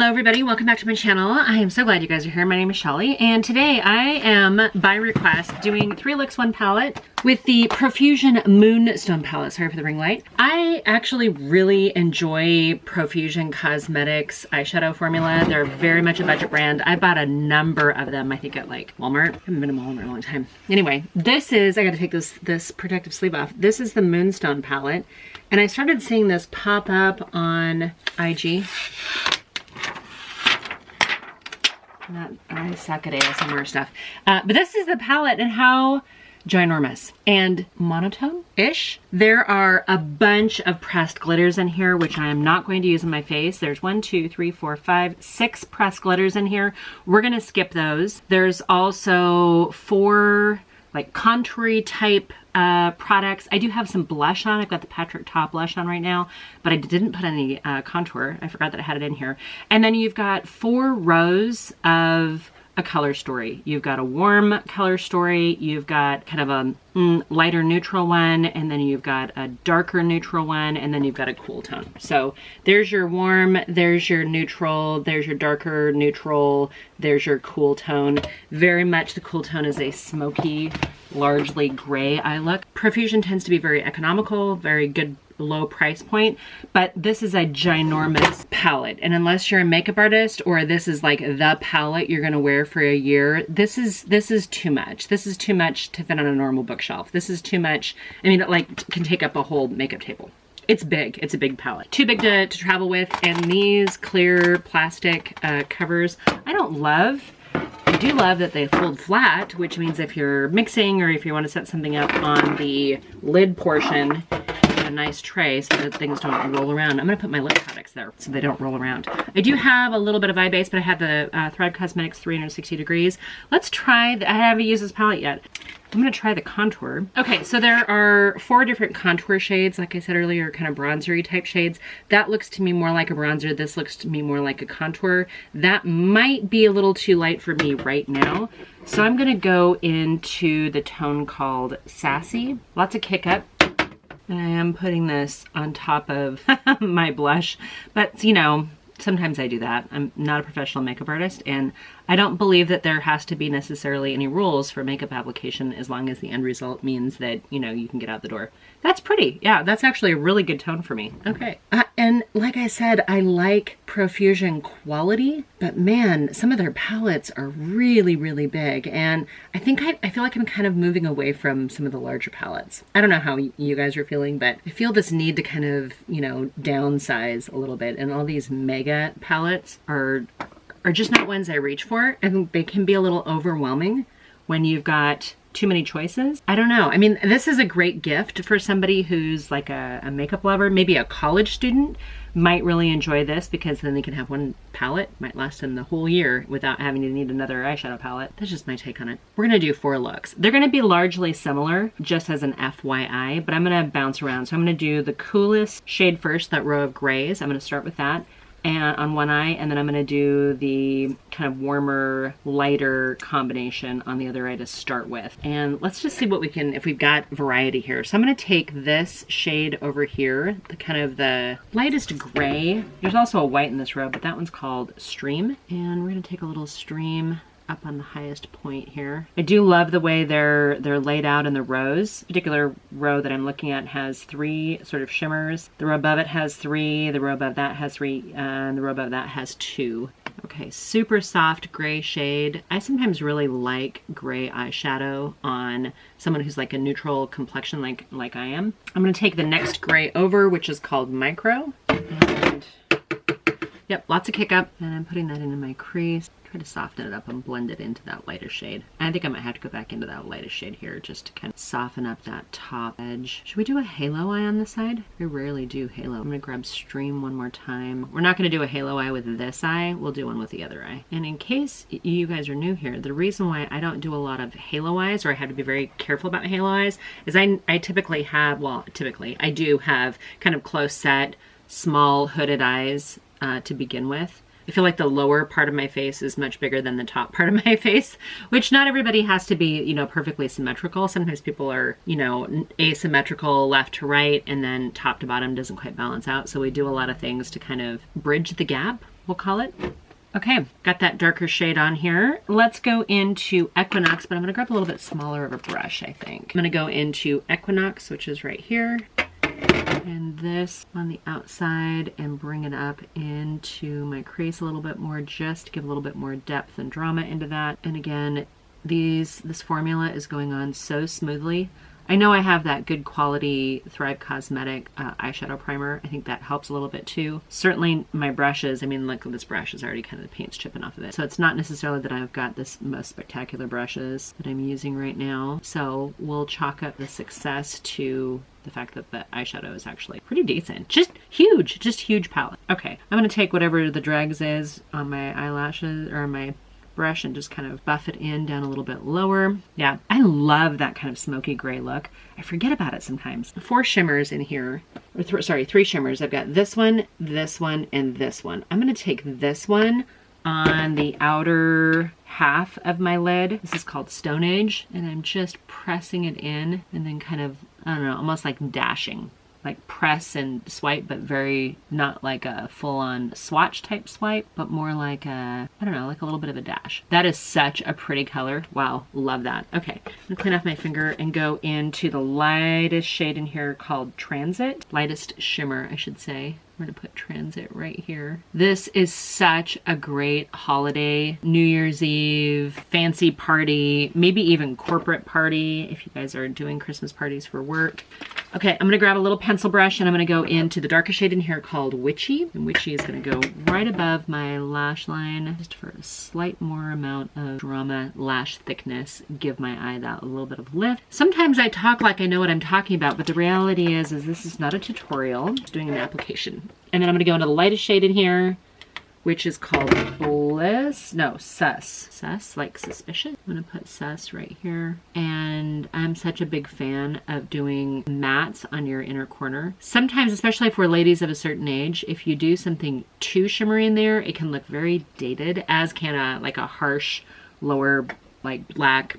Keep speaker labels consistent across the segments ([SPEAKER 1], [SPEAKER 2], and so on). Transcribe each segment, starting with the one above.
[SPEAKER 1] Hello everybody, welcome back to my channel. I am so glad you guys are here. My name is Shelly, and today I am, by request, doing 3 looks 1 palette with the Profusion Moonstone palette. Sorry for the ring light. I actually really enjoy Profusion Cosmetics eyeshadow formula. They're very much a budget brand. I bought a number of them, I think at like Walmart. I haven't been to Walmart in a long time. Anyway, this is, I gotta take this protective sleeve off. This is the Moonstone palette, and I started seeing this pop up on IG. I suck at ASMR stuff. But this is the palette, and how ginormous and monotone-ish. There are a bunch of pressed glitters in here, which I am not going to use on my face. There's 1, 2, 3, 4, 5, 6 pressed glitters in here. We're gonna skip those. There's also 4 like contoury type products. I do have some blush on. I've got the Patrick Ta blush on right now, but I didn't put any contour. I forgot that I had it in here. And then you've got 4 rows of a color story. You've got a warm color story, you've got kind of a lighter neutral one, and then you've got a darker neutral one, and then you've got a cool tone. So there's your warm, there's your neutral, there's your darker neutral, there's your cool tone. Very much the cool tone is a smoky, largely gray eye look. Profusion tends to be very economical, very good low price point, but this is a ginormous palette, and unless you're a makeup artist or this is like the palette you're gonna wear for a year, this is too much. This is too much to fit on a normal bookshelf. This is too much. I mean, it like can take up a whole makeup table. It's big. It's a big palette. Too big to travel with, and these clear plastic covers I don't love. I do love that they fold flat, which means if you're mixing or if you want to set something up on the lid portion, a nice tray so that things don't roll around. I'm gonna put my lip products there so they don't roll around. I do have a little bit of eye base, but I have the Thrive Cosmetics 360 degrees. Let's try, I haven't used this palette yet. I'm gonna try the contour. Okay, so there are 4 different contour shades, like I said earlier, kind of bronzery type shades. That looks to me more like a bronzer. This looks to me more like a contour. That might be a little too light for me right now. So I'm gonna go into the tone called Sassy. Lots of kick up. And I am putting this on top of my blush, but you know, sometimes I do that. I'm not a professional makeup artist, and I don't believe that there has to be necessarily any rules for makeup application as long as the end result means that, you know, you can get out the door. That's pretty. Yeah, that's actually a really good tone for me. Okay. And like I said, I like Profusion quality, but man, some of their palettes are really, really big. And I think I feel like I'm kind of moving away from some of the larger palettes. I don't know how you guys are feeling, but I feel this need to kind of, you know, downsize a little bit. And all these mega palettes are just not ones I reach for. I think they can be a little overwhelming when you've got too many choices. I don't know. I mean, this is a great gift for somebody who's like a makeup lover. Maybe a college student might really enjoy this because then they can have one palette, might last them the whole year without having to need another eyeshadow palette. That's just my take on it. We're gonna do 4 looks. They're gonna be largely similar, just as an FYI, but I'm gonna bounce around. So I'm gonna do the coolest shade first, that row of grays. I'm gonna start with that and on one eye, and then I'm gonna do the kind of warmer, lighter combination on the other eye to start with. And let's just see what we can, if we've got variety here. So I'm gonna take this shade over here, the kind of the lightest gray. There's also a white in this row, but that one's called Stream. And we're gonna take a little Stream up on the highest point here. I do love the way they're laid out in the rows. This particular row that I'm looking at has 3 sort of shimmers. The row above it has 3, the row above that has 3, and the row above that has 2. Okay, super soft gray shade. I sometimes really like gray eyeshadow on someone who's like a neutral complexion like I am. I'm gonna take the next gray over, which is called Micro. And yep, lots of kick up. And I'm putting that into my crease. Try to soften it up and blend it into that lighter shade. I think I might have to go back into that lighter shade here just to kind of soften up that top edge. Should we do a halo eye on this side? We rarely do halo. I'm gonna grab Stream one more time. We're not gonna do a halo eye with this eye. We'll do one with the other eye. And in case you guys are new here, the reason why I don't do a lot of halo eyes, or I have to be very careful about halo eyes, is I typically have, well, I do have kind of close set, small hooded eyes to begin with. I feel like the lower part of my face is much bigger than the top part of my face, which not everybody has to be, you know, perfectly symmetrical. Sometimes people are, you know, asymmetrical left to right, and then top to bottom doesn't quite balance out. So we do a lot of things to kind of bridge the gap, we'll call it. Okay, got that darker shade on here. Let's go into Equinox, but I'm gonna grab a little bit smaller of a brush, I think. I'm gonna go into Equinox, which is right here, and this on the outside, and bring it up into my crease a little bit more, just to give a little bit more depth and drama into that. And again, this formula is going on so smoothly. I know I have that good quality Thrive Cosmetic eyeshadow primer. I think that helps a little bit too. Certainly my brushes, I mean, look, this brush is already kind of the paint's chipping off of it. So it's not necessarily that I've got this most spectacular brushes that I'm using right now. So we'll chalk up the success to the fact that the eyeshadow is actually pretty decent. Just huge palette. Okay, I'm gonna take whatever the dregs is on my eyelashes or my brush and just kind of buff it in down a little bit lower. Yeah, I love that kind of smoky gray look. I forget about it sometimes. 4 shimmers in here, or sorry, 3 shimmers. I've got this one, and this one. I'm gonna take this one on the outer half of my lid. This is called Stone Age, and I'm just pressing it in and then kind of, I don't know, almost like dashing. Like press and swipe, but very, not like a full-on swatch type swipe, but more like a, I don't know, like a little bit of a dash. That is such a pretty color. Wow, love that. Okay, I'm gonna clean off my finger and go into the lightest shade in here called Transit. Lightest shimmer, I should say. We're gonna put Transit right here. This is such a great holiday, New Year's Eve, fancy party, maybe even corporate party if you guys are doing Christmas parties for work. Okay, I'm gonna grab a little pencil brush and I'm gonna go into the darkest shade in here called Witchy. And Witchy is gonna go right above my lash line, just for a slight more amount of drama, lash thickness, give my eye that a little bit of lift. Sometimes I talk like I know what I'm talking about, but the reality is this is not a tutorial, I'm just doing an application. And then I'm gonna go into the lightest shade in here, which is called Sus. Sus, like suspicious. I'm gonna put Sus right here. And I'm such a big fan of doing mattes on your inner corner. Sometimes, especially if we're ladies of a certain age, if you do something too shimmery in there, it can look very dated, as can like a harsh, lower, like black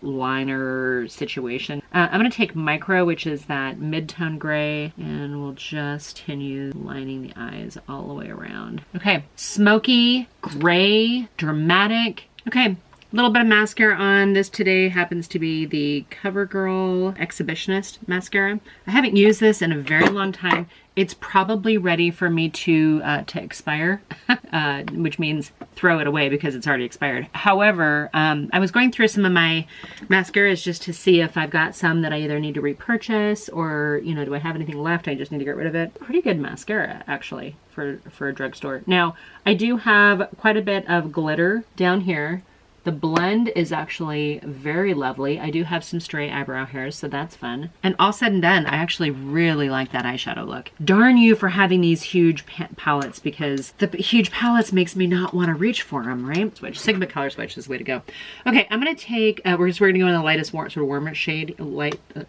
[SPEAKER 1] liner situation. I'm going to take Micro, which is that mid-tone gray, and we'll just continue lining the eyes all the way around. Okay, smoky, gray, dramatic. Okay, a little bit of mascara on. This today happens to be the CoverGirl Exhibitionist mascara. I haven't used this in a very long time. It's probably ready for me to expire, which means throw it away because it's already expired. However, I was going through some of my mascaras just to see if I've got some that I either need to repurchase or, you know, do I have anything left? I just need to get rid of it. Pretty good mascara, actually, for a drugstore. Now, I do have quite a bit of glitter down here. The blend is actually very lovely. I do have some stray eyebrow hairs, so that's fun. And all said and done, I actually really like that eyeshadow look. Darn you for having these huge palettes, because the huge palettes makes me not want to reach for them, right? Switch, Sigma color switch is the way to go. Okay, I'm gonna take, we're gonna go in the lightest, sort of warmer shade,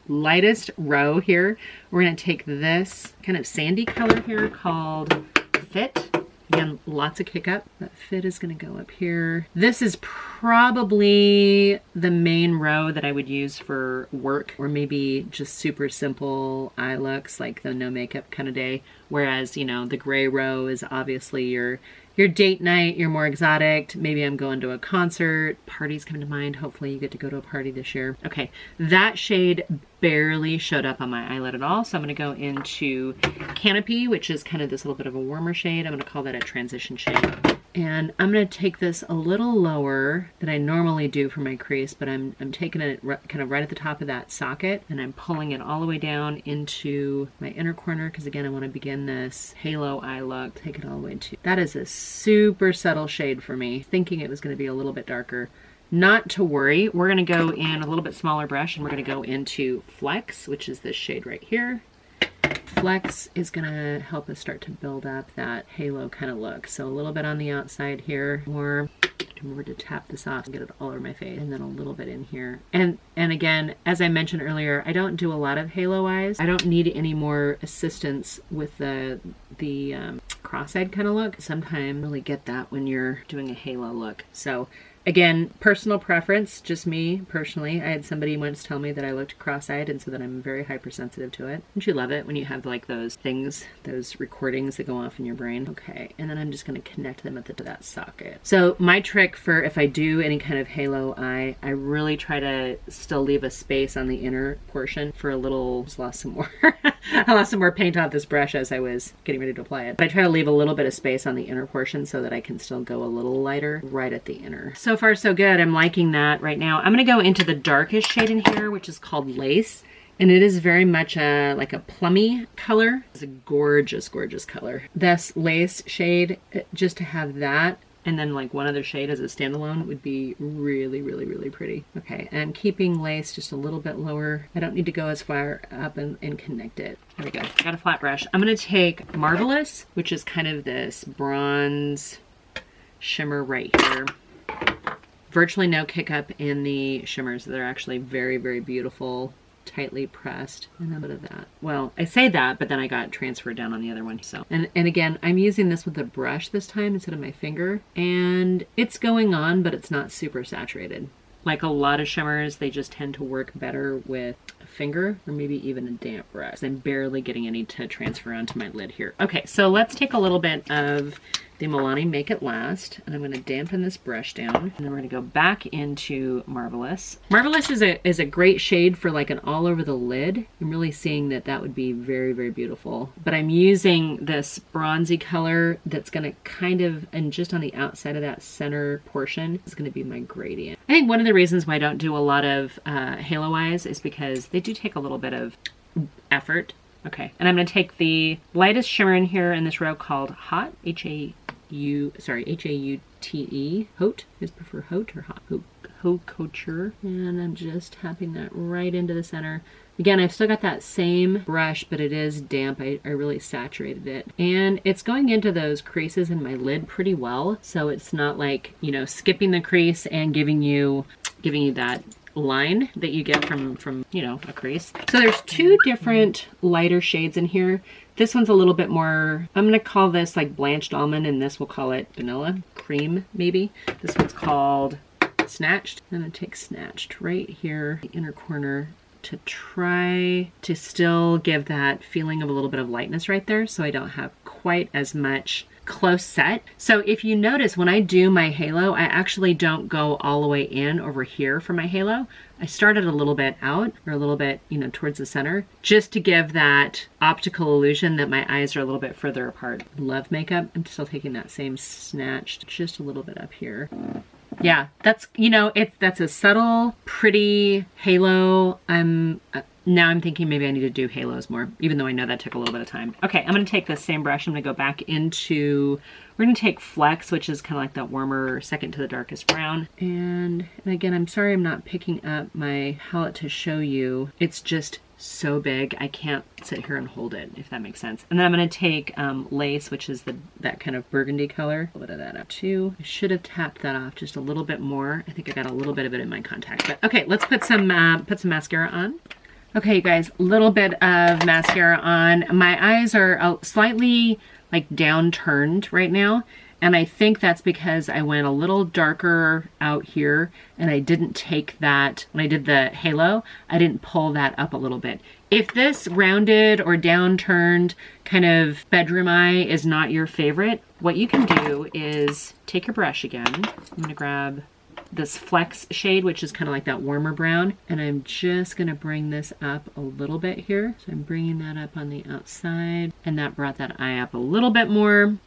[SPEAKER 1] lightest row here. We're gonna take this kind of sandy color here called Fit. Again, lots of kick up. That Fit is going to go up here. This is probably the main row that I would use for work, or maybe just super simple eye looks, like the no makeup kind of day. Whereas, you know, the gray row is obviously your date night, your more exotic. Maybe I'm going to a concert. Parties come to mind. Hopefully you get to go to a party this year. Okay, that shade barely showed up on my eyelid at all. So I'm going to go into Canopy, which is kind of this little bit of a warmer shade. I'm going to call that a transition shade. And I'm going to take this a little lower than I normally do for my crease, but I'm taking it kind of right at the top of that socket, and I'm pulling it all the way down into my inner corner, because again, I want to begin this halo eye look. Take it all the way to, that is a super subtle shade for me, thinking it was going to be a little bit darker. Not to worry, we're going to go in a little bit smaller brush, and we're going to go into Flex, which is this shade right here. Flex is going to help us start to build up that halo kind of look. So a little bit on the outside here, more, remember to tap this off and get it all over my face, and then a little bit in here. And again, as I mentioned earlier, I don't do a lot of halo eyes. I don't need any more assistance with the cross-eyed kind of look. Sometimes you really get that when you're doing a halo look. So Again, personal preference, just me personally. I had somebody once tell me that I looked cross-eyed, and so that I'm very hypersensitive to it. Don't you love it when you have like those things, those recordings that go off in your brain? Okay, and then I'm just going to connect them to that socket. So my trick for if I do any kind of halo eye, I really try to still leave a space on the inner portion for a little, just lost some more. I lost some more paint off this brush as I was getting ready to apply it. But I try to leave a little bit of space on the inner portion so that I can still go a little lighter right at the inner. So far so good. I'm liking that right now. I'm going to go into the darkest shade in here, which is called Lace. And it is very much like a plummy color. It's a gorgeous, gorgeous color. This Lace shade, just to have that, and then like one other shade as a standalone would be really, really, really pretty. Okay, and I'm keeping Lace just a little bit lower. I don't need to go as far up and connect it. There we go, got a flat brush. I'm gonna take Marvelous, which is kind of this bronze shimmer right here. Virtually no kick up in the shimmers. They're actually very, very beautiful, tightly pressed, and a bit of that. Well, I say that, but then I got transferred down on the other one. So, and again, I'm using this with a brush this time instead of my finger, and it's going on, but it's not super saturated. Like a lot of shimmers, they just tend to work better with a finger or maybe even a damp brush. I'm barely getting any to transfer onto my lid here. Okay, so let's take a little bit of the Milani Make It Last, and I'm going to dampen this brush down, and then we're going to go back into Marvelous. Marvelous is a great shade for like an all over the lid. I'm really seeing that that would be very, very beautiful. But I'm using this bronzy color that's going to kind of, and just on the outside of that center portion is going to be my gradient. I think one of the reasons why I don't do a lot of halo eyes is because they do take a little bit of effort. Okay, and I'm going to take the lightest shimmer in here in this row called Hot, H-A-U-T-E, Haute. You guys prefer Haute or Hot? Haute Couture. And I'm just tapping that right into the center. Again, I've still got that same brush, but it is damp. I really saturated it. And it's going into those creases in my lid pretty well. So it's not like, you know, skipping the crease and giving you that line that you get from you know, a crease. So there's two different lighter shades in here. This one's a little bit more, I'm gonna call this like blanched almond, and this we'll call it vanilla cream maybe. This one's called Snatched. I'm gonna take Snatched right here, the inner corner, to try to still give that feeling of a little bit of lightness right there, so I don't have quite as much close set. So if you notice, when I do my halo, I actually don't go all the way in over here for my halo. I started a little bit out, or a little bit, you know, towards the center, just to give that optical illusion that my eyes are a little bit further apart. Love makeup. I'm still taking that same Snatched just a little bit up here. Yeah, that's, you know, that's a subtle, pretty halo. Now I'm thinking maybe I need to do halos more, even though I know that took a little bit of time. Okay, I'm gonna take this same brush. I'm gonna go back into, we're gonna take Flex, which is kind of like that warmer, second to the darkest brown. And again, I'm sorry I'm not picking up my palette to show you. It's just so big, I can't sit here and hold it, if that makes sense. And then I'm gonna take Lace, which is that kind of burgundy color. A little bit of that up too. I should have tapped that off just a little bit more. I think I got a little bit of it in my contact. But okay, let's put some mascara on. Okay, you guys, a little bit of mascara on. My eyes are slightly like downturned right now. And I think that's because I went a little darker out here, and I didn't take that, when I did the halo, I didn't pull that up a little bit. If this rounded or downturned kind of bedroom eye is not your favorite, what you can do is take your brush again. I'm gonna grab this Flex shade, which is kind of like that warmer brown, and I'm just gonna bring this up a little bit here. So I'm bringing that up on the outside, and that brought that eye up a little bit more.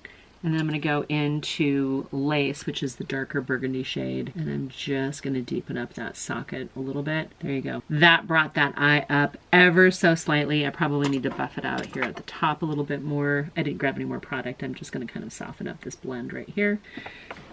[SPEAKER 1] And then I'm gonna go into Lace, which is the darker burgundy shade, and I'm just gonna deepen up that socket a little bit. There you go. That brought that eye up ever so slightly. I probably need to buff it out here at the top a little bit more. I didn't grab any more product. I'm just gonna kind of soften up this blend right here.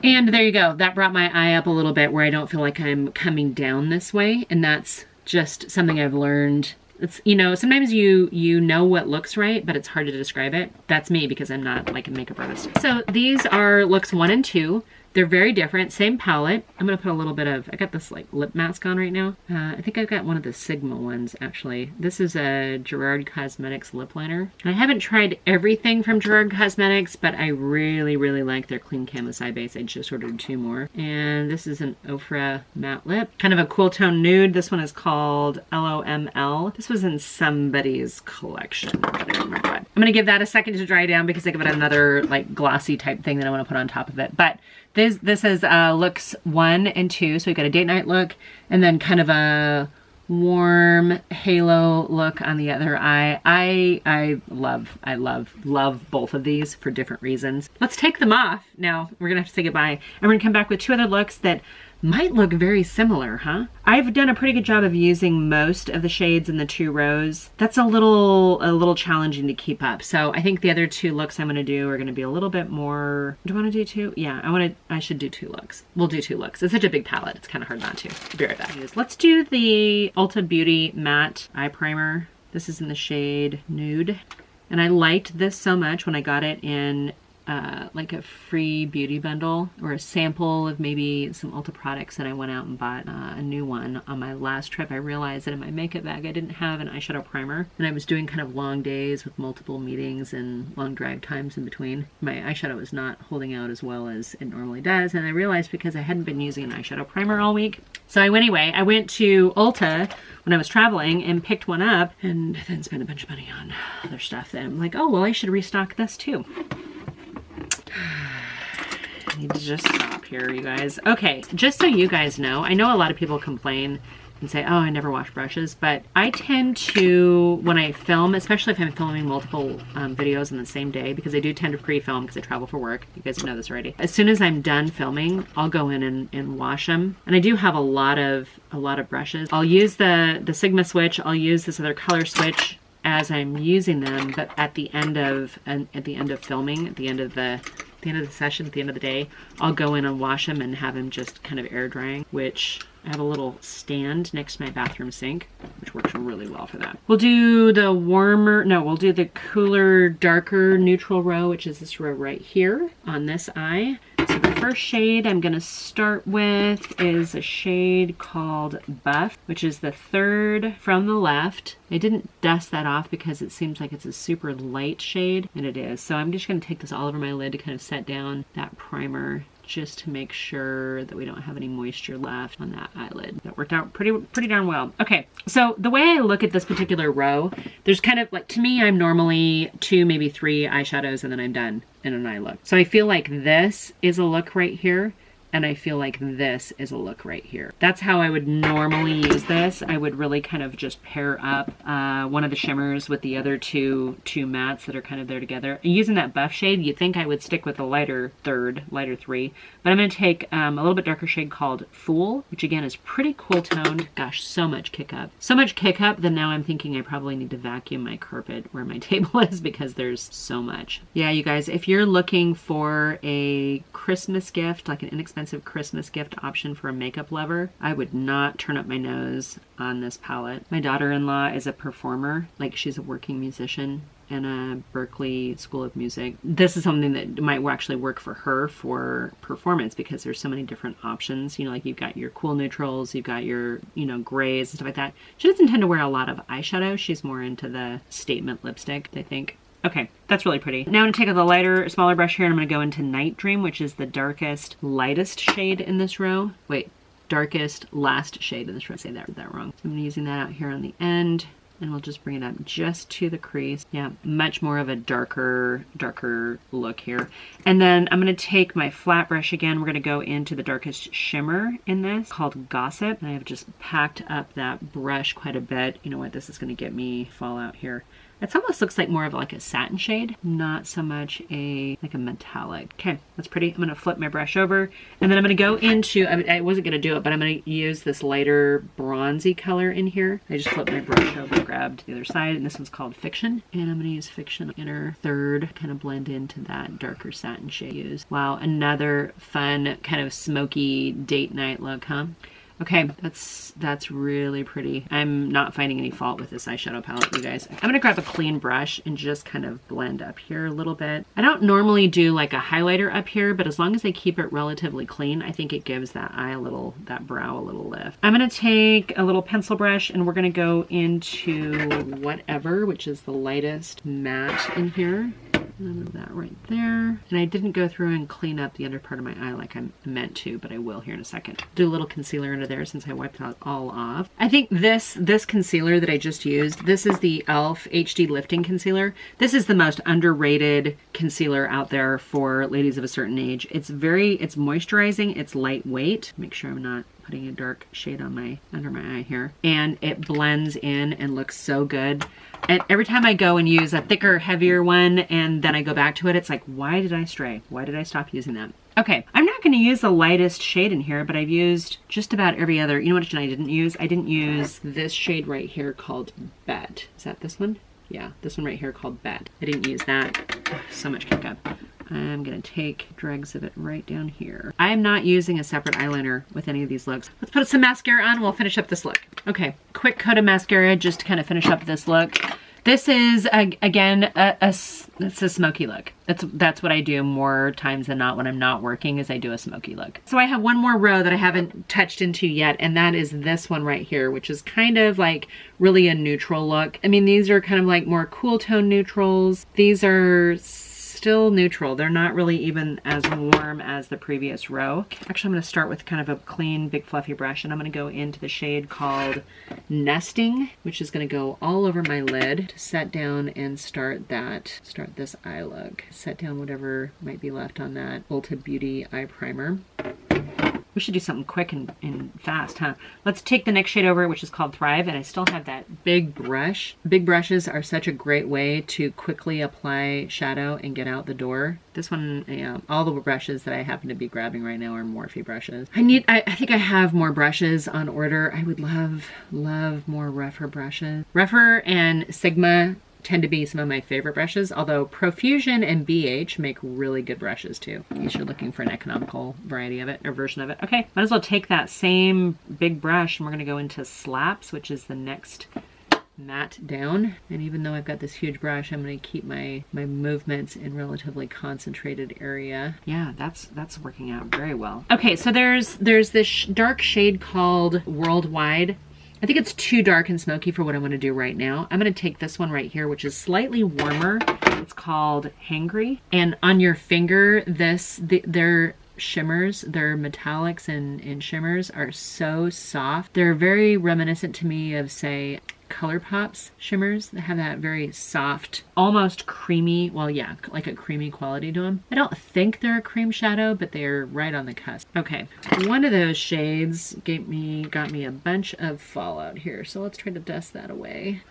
[SPEAKER 1] And there you go. That brought my eye up a little bit where I don't feel like I'm coming down this way. And that's just something I've learned. It's, you know, sometimes you know what looks right, but it's hard to describe it. That's me because I'm not like a makeup artist. So these are looks 1 and 2. They're very different. Same palette. I'm going to put a little bit of, I got this like lip mask on right now. I think I've got one of the Sigma ones actually. This is a Gerard Cosmetics lip liner. I haven't tried everything from Gerard Cosmetics, but I really, really like their clean canvas eye base. I just ordered 2 more. And this is an Ofra matte lip. Kind of a cool tone nude. This one is called LOML. This was in somebody's collection. I'm going to give that a second to dry down because I give it another like glossy type thing that I want to put on top of it. But this is looks 1 and 2. So we got a date night look and then kind of a warm halo look on the other eye. I love both of these for different reasons. Let's take them off now. We're gonna have to say goodbye. And we're gonna come back with 2 other looks that might look very similar, huh? I've done a pretty good job of using most of the shades in the 2 rows. That's a little challenging to keep up. So I think the other 2 looks I'm gonna do are gonna be a little bit more. Do I wanna do 2? Yeah, I should do 2 looks. We'll do 2 looks. It's such a big palette, it's kind of hard not to. Be right back. Let's do the Ulta Beauty Matte Eye Primer. This is in the shade Nude. And I liked this so much when I got it in like a free beauty bundle or a sample of maybe some Ulta products, and I went out and bought a new one on my last trip. I realized that in my makeup bag I didn't have an eyeshadow primer, and I was doing kind of long days with multiple meetings and long drive times in between. My eyeshadow was not holding out as well as it normally does, and I realized because I hadn't been using an eyeshadow primer all week. So I went to Ulta when I was traveling and picked one up and then spent a bunch of money on other stuff that I'm like, oh well, I should restock this too. I need to just stop here, you guys. Okay, just so you guys know, I know a lot of people complain and say, oh, I never wash brushes, but I tend to, when I film, especially if I'm filming multiple videos in the same day, because I do tend to pre-film because I travel for work. You guys know this already. As soon as I'm done filming, I'll go in and wash them. And I do have a lot of brushes. I'll use the Sigma switch. I'll use this other color switch as I'm using them, but at the end of filming, at the end of the session, at the end of the day, I'll go in and wash them and have them just kind of air drying, which I have a little stand next to my bathroom sink, which works really well for that. We'll do we'll do the cooler, darker neutral row, which is this row right here on this eye. So the first shade I'm gonna start with is a shade called Buff, which is the 3rd from the left. I didn't dust that off because it seems like it's a super light shade, and it is. So I'm just gonna take this all over my lid to kind of set down that primer, just to make sure that we don't have any moisture left on that eyelid. That worked out pretty darn well. Okay, so the way I look at this particular row, there's kind of like, to me, I'm normally 2, maybe 3 eyeshadows and then I'm done in an eye look. So I feel like this is a look right here, and I feel like this is a look right here. That's how I would normally use this. I would really kind of just pair up one of the shimmers with the other two mattes that are kind of there together. Using that Buff shade, you'd think I would stick with a lighter 3, but I'm gonna take a little bit darker shade called Fool, which again is pretty cool toned. Gosh, so much kick up. So much kick up that now I'm thinking I probably need to vacuum my carpet where my table is because there's so much. Yeah, you guys, if you're looking for a Christmas gift, like an inexpensive Christmas gift option for a makeup lover, I would not turn up my nose on this palette. My daughter-in-law is a performer, like she's a working musician in a Berkeley School of Music. This is something that might actually work for her for performance because there's so many different options. You know, like you've got your cool neutrals, you've got your, grays and stuff like that. She doesn't tend to wear a lot of eyeshadow. She's more into the statement lipstick, I think. Okay, that's really pretty. Now I'm gonna take a smaller brush here, and I'm gonna go into Night Dream, which is the lightest shade in this row. Wait, darkest last shade in this row. I say that wrong. So I'm gonna using that out here on the end, and we'll just bring it up just to the crease. Yeah, much more of a darker look here. And then I'm gonna take my flat brush again. We're gonna go into the darkest shimmer in this, called Gossip. And I have just packed up that brush quite a bit. You know what, this is gonna get me fallout here. It almost looks like more of like a satin shade, not so much like a metallic. Okay, that's pretty. I'm gonna flip my brush over, and then I'm gonna go into, I wasn't gonna do it, but I'm gonna use this lighter bronzy color in here. I just flipped my brush over, grabbed the other side, and this one's called Fiction. And I'm gonna use Fiction inner 3rd, kind of blend into that darker satin shade. Wow, another fun kind of smoky date night look, huh? Okay, that's really pretty. I'm not finding any fault with this eyeshadow palette, you guys. I'm gonna grab a clean brush and just kind of blend up here a little bit. I don't normally do like a highlighter up here, but as long as I keep it relatively clean, I think it gives that eye a little, that brow a little lift. I'm gonna take a little pencil brush and we're gonna go into whatever, which is the lightest matte in here. None of that right there. And I didn't go through and clean up the under part of my eye like I meant to, but I will here in a second. Do a little concealer under there since I wiped it all off. I think this concealer that I just used, this is the e.l.f. HD Lifting Concealer. This is the most underrated concealer out there for ladies of a certain age. It's moisturizing, it's lightweight. Make sure I'm not putting a dark shade on under my eye here. And it blends in and looks so good. And every time I go and use a thicker, heavier one, and then I go back to it, it's like, why did I stray? Why did I stop using that? Okay, I'm not gonna use the lightest shade in here, but I've used just about every other, you know what I didn't use? I didn't use this shade right here called Bet. Is that this one? Yeah, this one right here called Bet. I didn't use that. Oh, so much kick up. I'm gonna take dregs of it right down here. I am not using a separate eyeliner with any of these looks. Let's put some mascara on and we'll finish up this look. Okay, quick coat of mascara just to kind of finish up this look. This is, again, it's a smoky look. That's what I do more times than not when I'm not working, is I do a smoky look. So I have one more row that I haven't touched into yet, and that is this one right here, which is kind of like really a neutral look. I mean, these are kind of like more cool tone neutrals. These are still neutral. They're not really even as warm as the previous row. Actually, I'm going to start with kind of a clean, big, fluffy brush, and I'm going to go into the shade called Nesting, which is going to go all over my lid to set down and start this eye look. Set down whatever might be left on that Ulta Beauty eye primer. We should do something quick and fast, huh? Let's take the next shade over, which is called Thrive, and I still have that big brush. Big brushes are such a great way to quickly apply shadow and get out the door. This one, yeah, all the brushes that I happen to be grabbing right now are Morphe brushes. I think I have more brushes on order. I would love more rougher brushes. Rougher and Sigma tend to be some of my favorite brushes, although Profusion and BH make really good brushes too, in case you're looking for an economical variety of it, or version of it. Okay, might as well take that same big brush and we're gonna go into Slaps, which is the next matte down. And even though I've got this huge brush, I'm gonna keep my movements in relatively concentrated area. Yeah, that's working out very well. Okay, so there's this dark shade called Worldwide. I think it's too dark and smoky for what I want to do right now. I'm going to take this one right here, which is slightly warmer. It's called Hangry. And on your finger, their shimmers, their metallics and shimmers are so soft. They're very reminiscent to me of, say, ColourPop's shimmers. They have that very soft, almost creamy, well, yeah, like a creamy quality to them. I don't think they're a cream shadow, but they're right on the cusp. Okay, one of those shades got me a bunch of fallout here, so let's try to dust that away.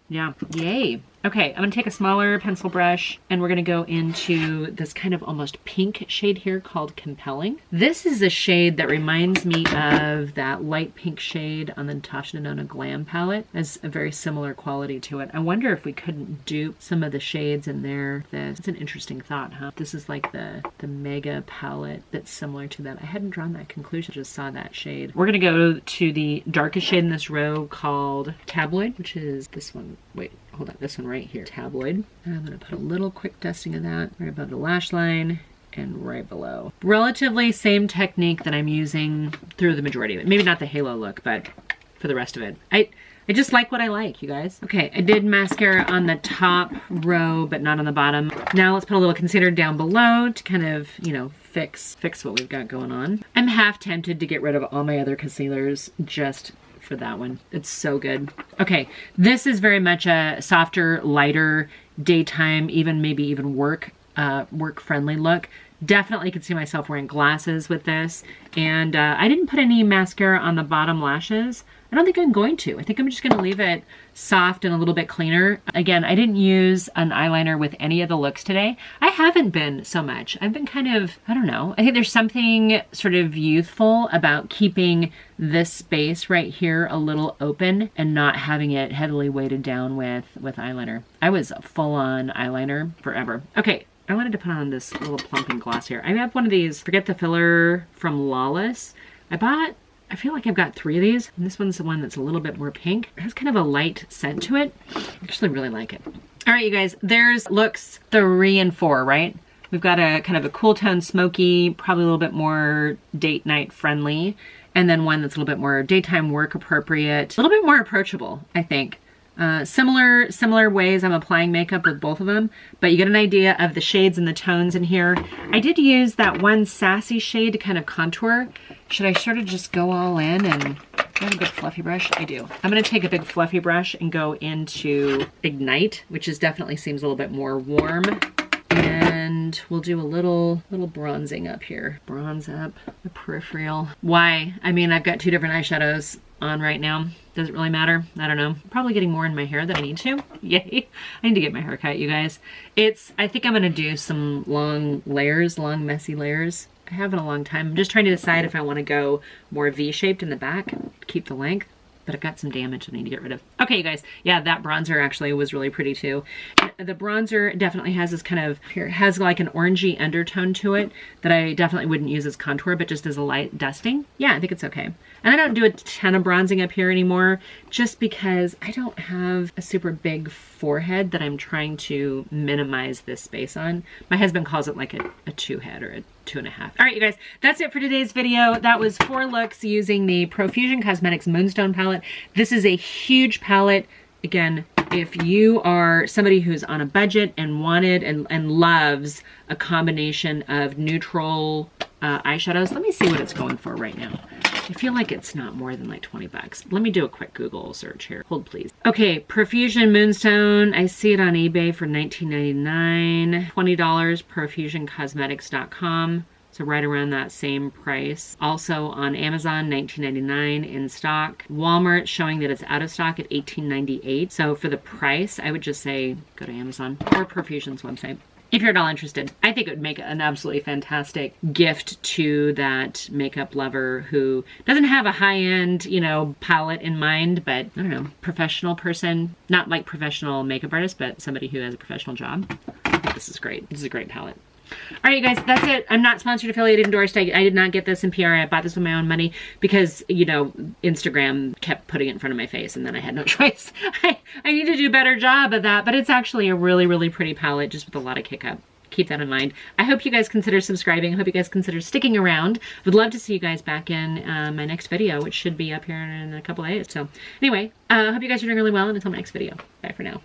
[SPEAKER 1] Yeah, yay. Okay, I'm gonna take a smaller pencil brush and we're gonna go into this kind of almost pink shade here called Compelling. This is a shade that reminds me of that light pink shade on the Natasha Denona Glam palette. It has a very similar quality to it. I wonder if we couldn't dupe some of the shades in there. It's an interesting thought, huh? This is like the Mega palette that's similar to that. I hadn't drawn that conclusion, just saw that shade. We're gonna go to the darkest shade in this row called Tabloid, which is this one. Wait, hold on, this one right here, Tabloid. And I'm gonna put a little quick dusting of that right above the lash line and right below. Relatively same technique that I'm using through the majority of it. Maybe not the halo look, but for the rest of it. I just like what I like, you guys. Okay, I did mascara on the top row, but not on the bottom. Now let's put a little concealer down below to kind of, you know, fix what we've got going on. I'm half tempted to get rid of all my other concealers just for that one. It's so good. Okay, this is very much a softer, lighter, daytime, maybe even work friendly look. Definitely could see myself wearing glasses with this. And I didn't put any mascara on the bottom lashes. I don't think I'm going to. I think I'm just gonna leave it soft and a little bit cleaner. Again, I didn't use an eyeliner with any of the looks today. I haven't been so much. I've been kind of, I don't know. I think there's something sort of youthful about keeping this space right here a little open and not having it heavily weighted down with eyeliner. I was full on eyeliner forever. Okay. I wanted to put on this little plumping gloss here. I have one of these Forget the Filler from Lawless. I bought I feel like I've got 3 of these, and this one's the one that's a little bit more pink. It has kind of a light scent to it. I actually really like it. All right, you guys, there's looks 3 and 4, right? We've got a kind of a cool tone, smoky, probably a little bit more date night friendly, and then one that's a little bit more daytime work appropriate, a little bit more approachable, I think. Similar ways I'm applying makeup with both of them, but you get an idea of the shades and the tones in here. I did use that one sassy shade to kind of contour. Should I sort of just go all in and, do I have a big fluffy brush? I do. I'm gonna take a big fluffy brush and go into Ignite, which is definitely seems a little bit more warm. And we'll do a little bronzing up here. Bronze up the peripheral. Why? I mean, I've got 2 different eyeshadows on right now. Does it really matter? I don't know. Probably getting more in my hair than I need to. Yay. I need to get my hair cut, you guys. I think I'm gonna do some long layers, long messy layers. I haven't in a long time. I'm just trying to decide if I want to go more V-shaped in the back, keep the length, but I've got some damage I need to get rid of. Okay, you guys. Yeah, that bronzer actually was really pretty too. The bronzer definitely has this kind of, here, it has like an orangey undertone to it that I definitely wouldn't use as contour, but just as a light dusting. Yeah, I think it's okay. And I don't do a ton of bronzing up here anymore, just because I don't have a super big forehead that I'm trying to minimize this space on. My husband calls it like a 2 head or a 2.5. All right, you guys, that's it for today's video. That was 4 looks using the Profusion Cosmetics Moonstone palette. This is a huge palette. Again, if you are somebody who's on a budget and wanted and loves a combination of neutral eyeshadows, let me see what it's going for right now. I feel like it's not more than like 20 bucks. Let me do a quick Google search here. Hold please. Okay, Profusion Moonstone. I see it on eBay for $19.99. $20, profusioncosmetics.com. So right around that same price. Also on Amazon, $19.99 in stock. Walmart showing that it's out of stock at $18.98. So for the price, I would just say go to Amazon or Profusion's website, if you're at all interested. I think it would make an absolutely fantastic gift to that makeup lover who doesn't have a high-end, you know, palette in mind, but I don't know, professional person, not like professional makeup artist, but somebody who has a professional job. I think this is great. This is a great palette. All right, you guys, that's it. I'm not sponsored, affiliated, endorsed. I did not get this in PR. I bought this with my own money because, you know, Instagram kept putting it in front of my face and then I had no choice. I need to do a better job of that, but it's actually a really, really pretty palette just with a lot of kick up. Keep that in mind. I hope you guys consider subscribing. I hope you guys consider sticking around. Would love to see you guys back in my next video, which should be up here in a couple of days. So anyway, I hope you guys are doing really well, and until my next video. Bye for now.